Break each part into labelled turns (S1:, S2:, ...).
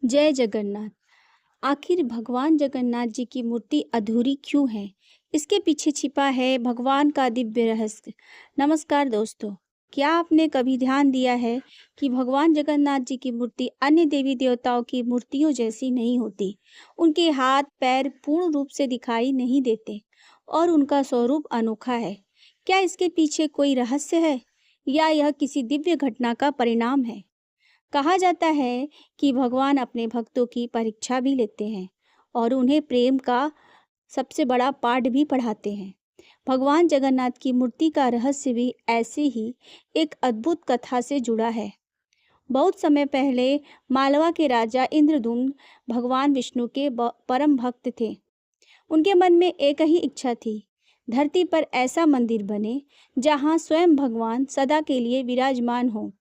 S1: जय जगन्नाथ। आखिर भगवान जगन्नाथ जी की मूर्ति अधूरी क्यों है? इसके पीछे छिपा है भगवान का दिव्य रहस्य। नमस्कार दोस्तों, क्या आपने कभी ध्यान दिया है कि भगवान जगन्नाथ जी की मूर्ति अन्य देवी देवताओं की मूर्तियों जैसी नहीं होती। उनके हाथ पैर पूर्ण रूप से दिखाई नहीं देते और उनका स्वरूप अनोखा है। क्या इसके पीछे कोई रहस्य है या यह किसी दिव्य घटना का परिणाम है? कहा जाता है कि भगवान अपने भक्तों की परीक्षा भी लेते हैं और उन्हें प्रेम का सबसे बड़ा पाठ भी पढ़ाते हैं। भगवान जगन्नाथ की मूर्ति का रहस्य भी ऐसे ही एक अद्भुत कथा से जुड़ा है। बहुत समय पहले मालवा के राजा इंद्रदुम्न भगवान विष्णु के परम भक्त थे। उनके मन में एक ही इच्छा थी, धरती पर ऐसा मंदिर बने जहाँ स्वयं भगवान सदा के लिए विराजमान हो।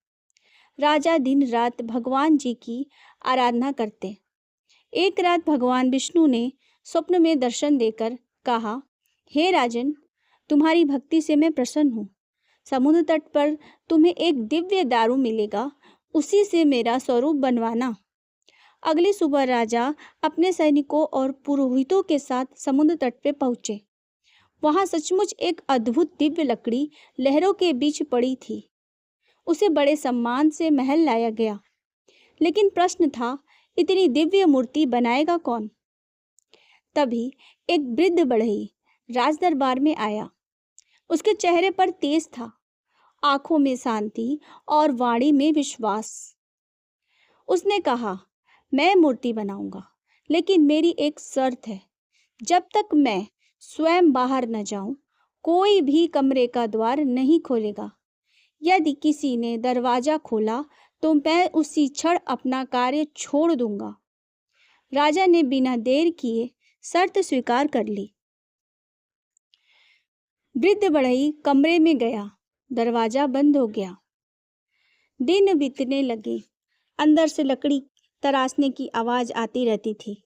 S1: राजा दिन रात भगवान जी की आराधना करते। एक रात भगवान विष्णु ने स्वप्न में दर्शन देकर कहा, हे राजन, तुम्हारी भक्ति से मैं प्रसन्न हूँ। समुद्र तट पर तुम्हें एक दिव्य दारू मिलेगा, उसी से मेरा स्वरूप बनवाना। अगली सुबह राजा अपने सैनिकों और पुरोहितों के साथ समुद्र तट पे पहुंचे। वहां सचमुच एक अद्भुत दिव्य लकड़ी लहरों के बीच पड़ी थी। उसे बड़े सम्मान से महल लाया गया। लेकिन प्रश्न था, इतनी दिव्य मूर्ति बनाएगा कौन? तभी एक वृद्ध बढ़ई राज दरबार में आया। उसके चेहरे पर तेज था, आंखों में शांति और वाणी में विश्वास। उसने कहा, मैं मूर्ति बनाऊंगा, लेकिन मेरी एक शर्त है। जब तक मैं स्वयं बाहर न जाऊं, कोई भी कमरे का द्वार नहीं खोलेगा। यदि किसी ने दरवाजा खोला तो मैं उसी क्षण अपना कार्य छोड़ दूंगा। राजा ने बिना देर किए शर्त स्वीकार कर ली। वृद्ध बढ़ई कमरे में गया, दरवाजा बंद हो गया। दिन बीतने लगे। अंदर से लकड़ी तराशने की आवाज आती रहती थी।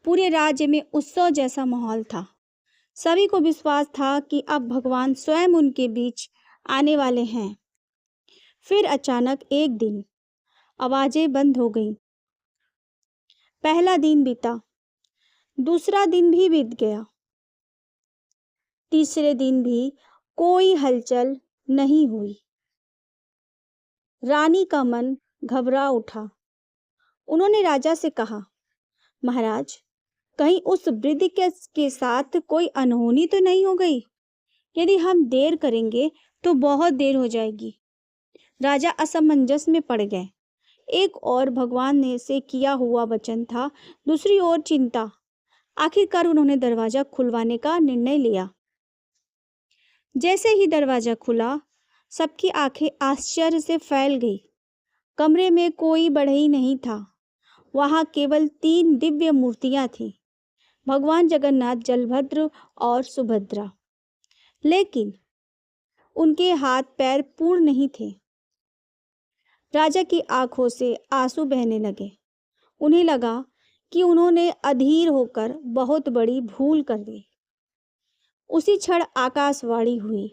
S1: पूरे राज्य में उत्सव जैसा माहौल था। सभी को विश्वास था कि अब भगवान स्वयं उनके बीच आने वाले हैं। फिर अचानक एक दिन आवाजें बंद हो गईं। पहला दिन बीता, दूसरा दिन भी बीत गया, तीसरे दिन भी कोई हलचल नहीं हुई। रानी का मन घबरा उठा। उन्होंने राजा से कहा, महाराज, कहीं उस वृद्ध के साथ कोई अनहोनी तो नहीं हो गई? यदि हम देर करेंगे तो बहुत देर हो जाएगी। राजा असमंजस में पड़ गए। एक और भगवान ने से किया हुआ वचन था, दूसरी ओर चिंता। आखिरकार उन्होंने दरवाजा खुलवाने का निर्णय लिया। जैसे ही दरवाजा खुला, सबकी आंखें आश्चर्य से फैल गई। कमरे में कोई बढ़ई नहीं था। वहां केवल 3 दिव्य मूर्तियां थीं, भगवान जगन्नाथ, बलभद्र और सुभद्रा। लेकिन उनके हाथ पैर पूर्ण नहीं थे। राजा की आंखों से आंसू बहने लगे। उन्हें लगा कि उन्होंने अधीर होकर बहुत बड़ी भूल कर दी। उसी क्षण आकाशवाणी हुई,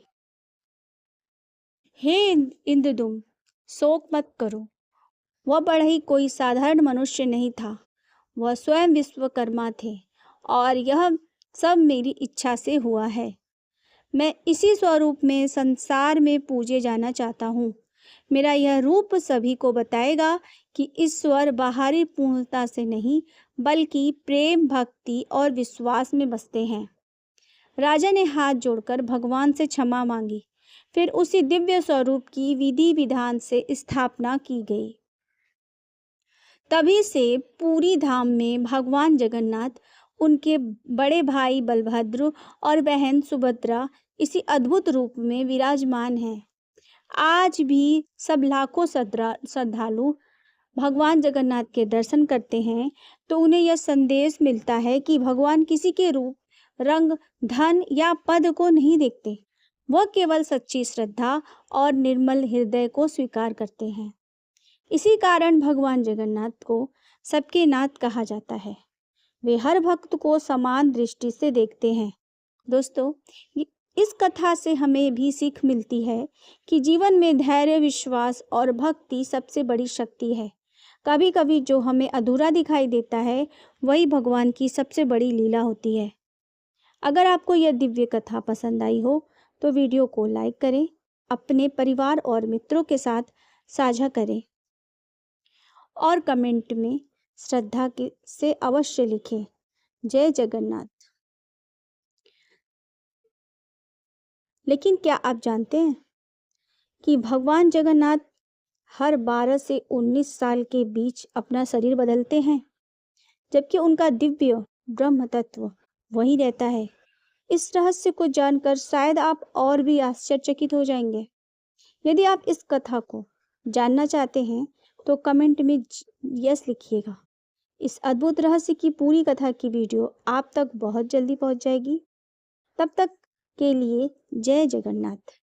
S1: हे इंद्रदुम्न, शोक मत करो। वह बढ़ई कोई साधारण मनुष्य नहीं था, वह स्वयं विश्वकर्मा थे और यह सब मेरी इच्छा से हुआ है। मैं इसी स्वरूप में संसार में पूजे जाना चाहता हूँ। मेरा यह रूप सभी को बताएगा कि ईश्वर बाहरी पूर्णता से नहीं, बल्कि प्रेम, भक्ति और विश्वास में बसते हैं। राजा ने हाथ जोड़कर भगवान से क्षमा मांगी। फिर उसी दिव्य स्वरूप की विधि विधान से स्थापना की गई। तभी से पूरी धाम में भगवान जगन्नाथ, उनके बड़े भाई बलभद्र और बहन सुभद्रा इसी अद्भुत रूप में विराजमान हैं। आज भी सब लाखों श्रद्धालु भगवान जगन्नाथ के दर्शन करते हैं तो उन्हें यह संदेश मिलता है कि भगवान किसी के रूप, रंग, धन या पद को नहीं देखते। वह केवल सच्ची श्रद्धा और निर्मल हृदय को स्वीकार करते हैं। इसी कारण भगवान जगन्नाथ को सबके नाथ कहा जाता है। वे हर भक्त को समान दृष्टि से देखते हैं। दोस्तों, इस कथा से हमें भी सीख मिलती है कि जीवन में धैर्य, विश्वास और भक्ति सबसे बड़ी शक्ति है। कभी कभी जो हमें अधूरा दिखाई देता है वही भगवान की सबसे बड़ी लीला होती है। अगर आपको यह दिव्य कथा पसंद आई हो तो वीडियो को लाइक करें, अपने परिवार और मित्रों के साथ साझा करें और कमेंट में श्रद्धा से अवश्य लिखें। जय जगन्नाथ। लेकिन क्या आप जानते हैं कि भगवान जगन्नाथ हर 12 से 19 साल के बीच अपना शरीर बदलते हैं, जबकि उनका दिव्य ब्रह्म तत्व वही रहता है। इस रहस्य को जानकर शायद आप और भी आश्चर्यचकित हो जाएंगे। यदि आप इस कथा को जानना चाहते हैं तो कमेंट में यस लिखिएगा। इस अद्भुत रहस्य की पूरी कथा की वीडियो आप तक बहुत जल्दी पहुंच जाएगी। तब तक के लिए जय जगन्नाथ।